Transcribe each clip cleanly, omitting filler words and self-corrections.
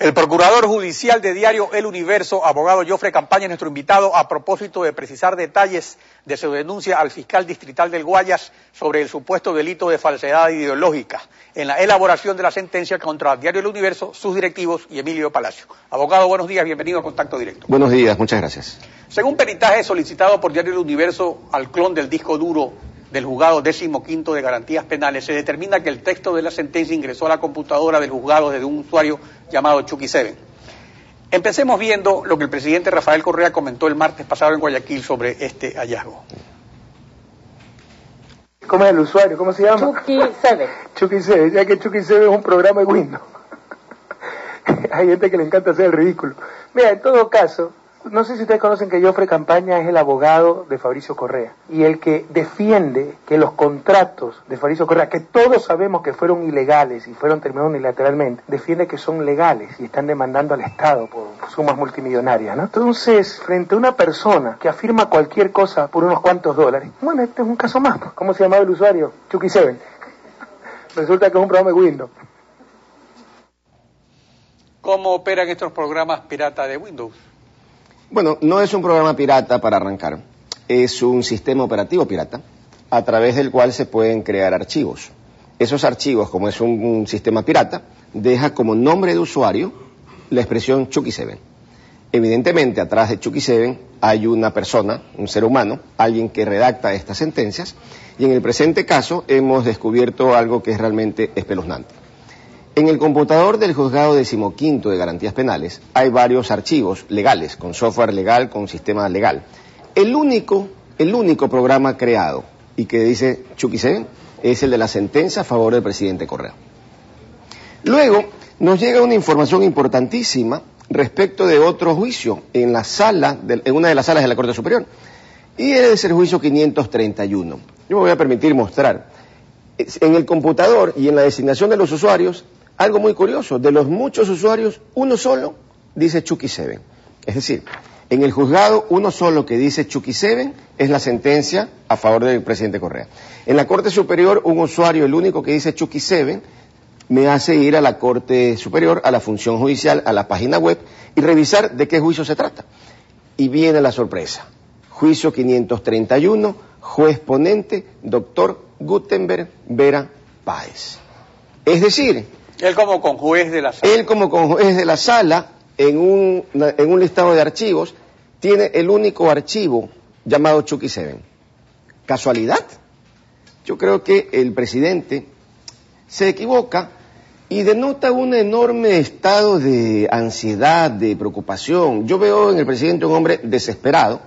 El procurador judicial de diario El Universo, abogado Jofre Campaña, es nuestro invitado a propósito de precisar detalles de su denuncia al fiscal distrital del Guayas sobre el supuesto delito de falsedad ideológica en la elaboración de la sentencia contra diario El Universo, sus directivos y Emilio Palacio. Abogado, buenos días, bienvenido a Contacto Directo. Buenos días, muchas gracias. Según peritaje solicitado por diario El Universo al clon del disco duro del juzgado 15º de garantías penales, se determina que el texto de la sentencia ingresó a la computadora del juzgado desde un usuario llamado Chucky 7. Empecemos viendo lo que el presidente Rafael Correa comentó el martes pasado en Guayaquil sobre este hallazgo. ¿Cómo es el usuario? ¿Cómo se llama? Chucky 7. Chucky 7, ya que Chucky 7 es un programa de Windows. Hay gente que le encanta hacer el ridículo. Mira, en todo caso, no sé si ustedes conocen que Jofre Campaña es el abogado de Fabricio Correa y el que defiende que los contratos de Fabricio Correa, que todos sabemos que fueron ilegales y fueron terminados unilateralmente, defiende que son legales y están demandando al Estado por sumas multimillonarias, ¿no? Entonces, frente a una persona que afirma cualquier cosa por unos cuantos dólares, bueno, este es un caso más. ¿Cómo se llamaba el usuario? Chucky 7. Resulta que es un programa de Windows. ¿Cómo operan estos programas pirata de Windows? Bueno, no es un programa pirata para arrancar, es un sistema operativo pirata a través del cual se pueden crear archivos. Esos archivos, como es un sistema pirata, deja como nombre de usuario la expresión Chucky 7. Evidentemente, atrás de Chucky 7 hay una persona, un ser humano, alguien que redacta estas sentencias, y en el presente caso hemos descubierto algo que es realmente espeluznante. En el computador del juzgado 15º de garantías penales hay varios archivos legales, con software legal, con sistema legal. El único programa creado y que dice Chucky 7 es el de la sentencia a favor del presidente Correa. Luego nos llega una información importantísima respecto de otro juicio en una de las salas de la Corte Superior, y es el juicio 531. Yo me voy a permitir mostrar en el computador y en la designación de los usuarios algo muy curioso. De los muchos usuarios, uno solo dice Chucky 7. Es decir, en el juzgado, uno solo que dice Chucky 7 es la sentencia a favor del presidente Correa. En la Corte Superior, un usuario, el único que dice Chucky 7, me hace ir a la Corte Superior, a la función judicial, a la página web y revisar de qué juicio se trata. Y viene la sorpresa. Juicio 531, juez ponente, doctor Gutenberg Vera Páez. Es decir, él como conjuez de la sala. Él como conjuez de la sala, en un listado de archivos, tiene el único archivo llamado Chucky 7. ¿Casualidad? Yo creo que el presidente se equivoca y denota un enorme estado de ansiedad, de preocupación. Yo veo en el presidente un hombre desesperado,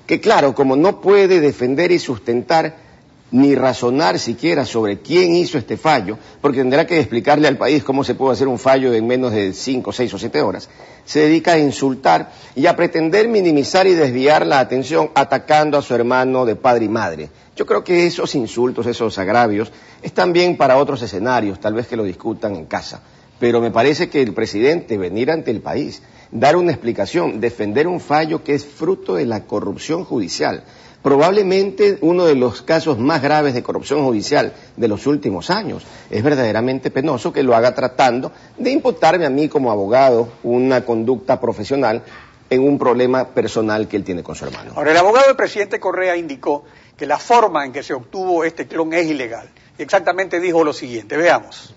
que claro, como no puede defender y sustentar ni razonar siquiera sobre quién hizo este fallo, porque tendrá que explicarle al país cómo se puede hacer un fallo en menos de 5, 6 o 7 horas, se dedica a insultar y a pretender minimizar y desviar la atención atacando a su hermano de padre y madre. Yo creo que esos insultos, esos agravios, están bien para otros escenarios, tal vez que lo discutan en casa. Pero me parece que el presidente venir ante el país, dar una explicación, defender un fallo que es fruto de la corrupción judicial, probablemente uno de los casos más graves de corrupción judicial de los últimos años. Es verdaderamente penoso que lo haga tratando de imputarme a mí como abogado una conducta profesional en un problema personal que él tiene con su hermano. Ahora, el abogado del presidente Correa indicó que la forma en que se obtuvo este clon es ilegal. Y exactamente dijo lo siguiente, veamos.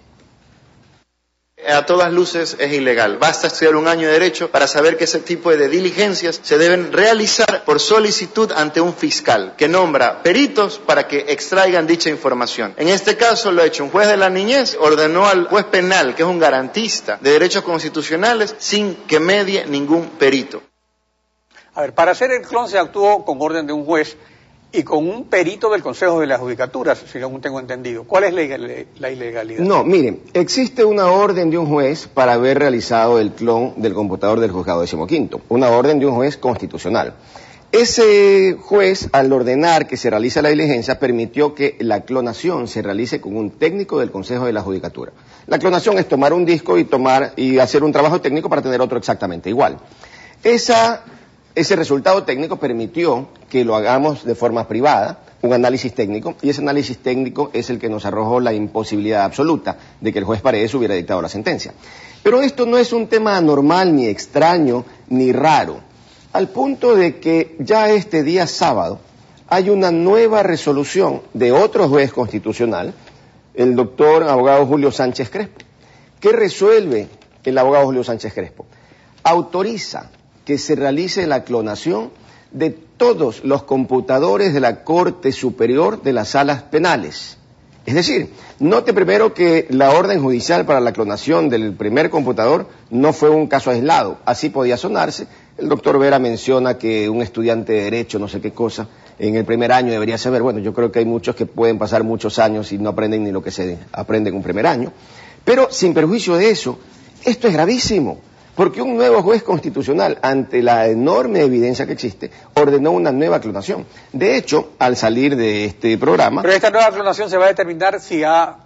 A todas luces es ilegal. Basta estudiar un año de derecho para saber que ese tipo de diligencias se deben realizar por solicitud ante un fiscal que nombra peritos para que extraigan dicha información. En este caso lo ha hecho un juez de la niñez, ordenó al juez penal, que es un garantista de derechos constitucionales, sin que medie ningún perito. A ver, para hacer el clon se actuó con orden de un juez y con un perito del Consejo de la Judicatura, si no tengo entendido. ¿Cuál es la ilegalidad? No, miren, existe una orden de un juez para haber realizado el clon del computador del juzgado 15º, una orden de un juez constitucional. Ese juez, al ordenar que se realice la diligencia, permitió que la clonación se realice con un técnico del Consejo de la Judicatura. La clonación es tomar un disco y hacer un trabajo técnico para tener otro exactamente igual. Esa Ese resultado técnico permitió que lo hagamos de forma privada, un análisis técnico, y ese análisis técnico es el que nos arrojó la imposibilidad absoluta de que el juez Paredes hubiera dictado la sentencia. Pero esto no es un tema anormal, ni extraño, ni raro, al punto de que ya este día sábado hay una nueva resolución de otro juez constitucional, el doctor abogado Julio Sánchez Crespo. ¿Qué resuelve el abogado Julio Sánchez Crespo? Autoriza que se realice la clonación de todos los computadores de la Corte Superior de las Salas Penales. Es decir, note primero que la orden judicial para la clonación del primer computador no fue un caso aislado, así podía sonarse. El doctor Vera menciona que un estudiante de Derecho, no sé qué cosa, en el primer año debería saber. Bueno, yo creo que hay muchos que pueden pasar muchos años y no aprenden ni lo que se aprende en un primer año. Pero sin perjuicio de eso, esto es gravísimo. Porque un nuevo juez constitucional, ante la enorme evidencia que existe, ordenó una nueva clonación. De hecho, al salir de este programa... Pero esta nueva clonación se va a determinar si ha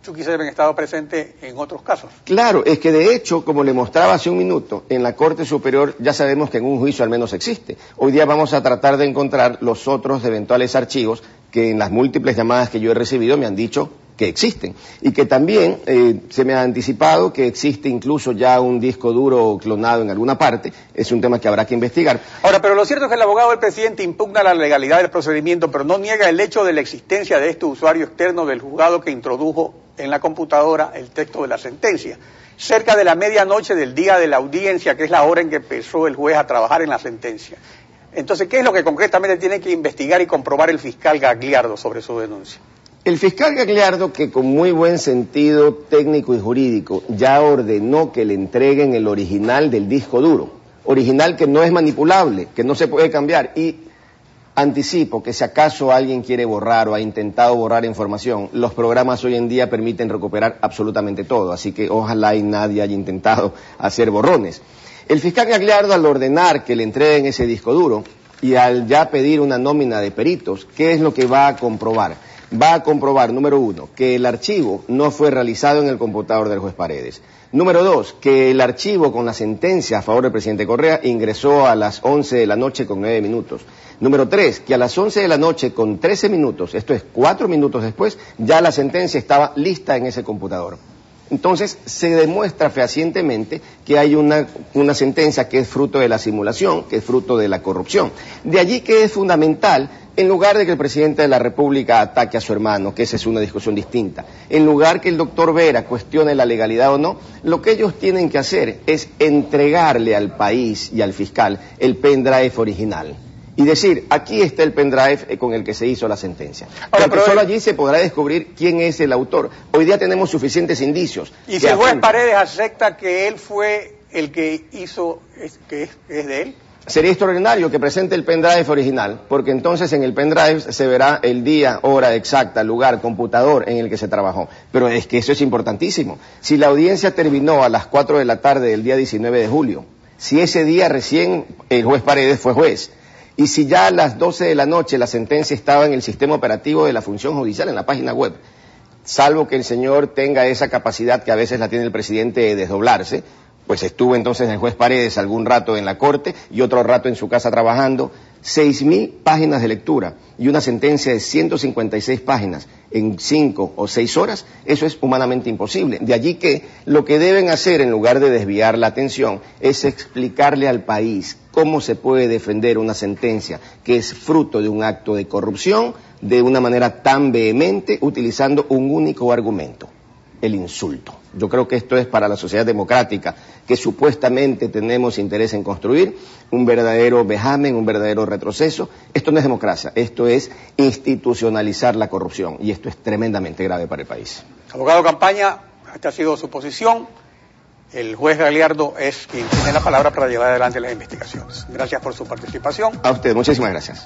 Chucky Seven estado presente en otros casos. Claro, es que de hecho, como le mostraba hace un minuto, en la Corte Superior ya sabemos que en un juicio al menos existe. Hoy día vamos a tratar de encontrar los otros eventuales archivos que en las múltiples llamadas que yo he recibido me han dicho que existen, y que también se me ha anticipado que existe incluso ya un disco duro clonado en alguna parte. Es un tema que habrá que investigar. Ahora, pero lo cierto es que el abogado del presidente impugna la legalidad del procedimiento, pero no niega el hecho de la existencia de este usuario externo del juzgado que introdujo en la computadora el texto de la sentencia, cerca de la medianoche del día de la audiencia, que es la hora en que empezó el juez a trabajar en la sentencia. Entonces, ¿qué es lo que concretamente tiene que investigar y comprobar el fiscal Gagliardo sobre su denuncia? El fiscal Gagliardo, que con muy buen sentido técnico y jurídico ya ordenó que le entreguen el original del disco duro, original que no es manipulable, que no se puede cambiar, y anticipo que si acaso alguien quiere borrar o ha intentado borrar información, los programas hoy en día permiten recuperar absolutamente todo, así que ojalá y nadie haya intentado hacer borrones. El fiscal Gagliardo, al ordenar que le entreguen ese disco duro y al ya pedir una nómina de peritos, ¿qué es lo que va a comprobar? Va a comprobar, número uno, que el archivo no fue realizado en el computador del juez Paredes. Número dos, que el archivo con la sentencia a favor del presidente Correa ingresó a las 11 de la noche con 9 minutos. Número tres, que a las 11 de la noche con 13 minutos, esto es 4 minutos después, ya la sentencia estaba lista en ese computador. Entonces se demuestra fehacientemente que hay una sentencia que es fruto de la simulación, que es fruto de la corrupción. De allí que es fundamental, en lugar de que el presidente de la República ataque a su hermano, que esa es una discusión distinta, en lugar que el doctor Vera cuestione la legalidad o no, lo que ellos tienen que hacer es entregarle al país y al fiscal el pendrive original. Y decir, aquí está el pendrive con el que se hizo la sentencia. Ahora, porque solo allí se podrá descubrir quién es el autor. Hoy día tenemos suficientes indicios. ¿Y si el juez Paredes acepta que él fue el que hizo, que es de él? Sería extraordinario que presente el pendrive original, porque entonces en el pendrive se verá el día, hora exacta, lugar, computador en el que se trabajó. Pero es que eso es importantísimo. Si la audiencia terminó a las 4 de la tarde del día 19 de julio, si ese día recién el juez Paredes fue juez, y si ya a las 12 de la noche la sentencia estaba en el sistema operativo de la función judicial, en la página web, salvo que el señor tenga esa capacidad que a veces la tiene el presidente de desdoblarse, pues estuvo entonces el juez Paredes algún rato en la corte y otro rato en su casa trabajando, 6.000 páginas de lectura y una sentencia de 156 páginas en 5 o 6 horas, eso es humanamente imposible. De allí que lo que deben hacer, en lugar de desviar la atención, es explicarle al país cómo se puede defender una sentencia que es fruto de un acto de corrupción de una manera tan vehemente, utilizando un único argumento: el insulto. Yo creo que esto es, para la sociedad democrática que supuestamente tenemos interés en construir, un verdadero vejamen, un verdadero retroceso. Esto no es democracia, esto es institucionalizar la corrupción, y esto es tremendamente grave para el país. Abogado Campaña, esta ha sido su posición. El juez Gagliardo es quien tiene la palabra para llevar adelante las investigaciones. Gracias por su participación. A usted, muchísimas gracias.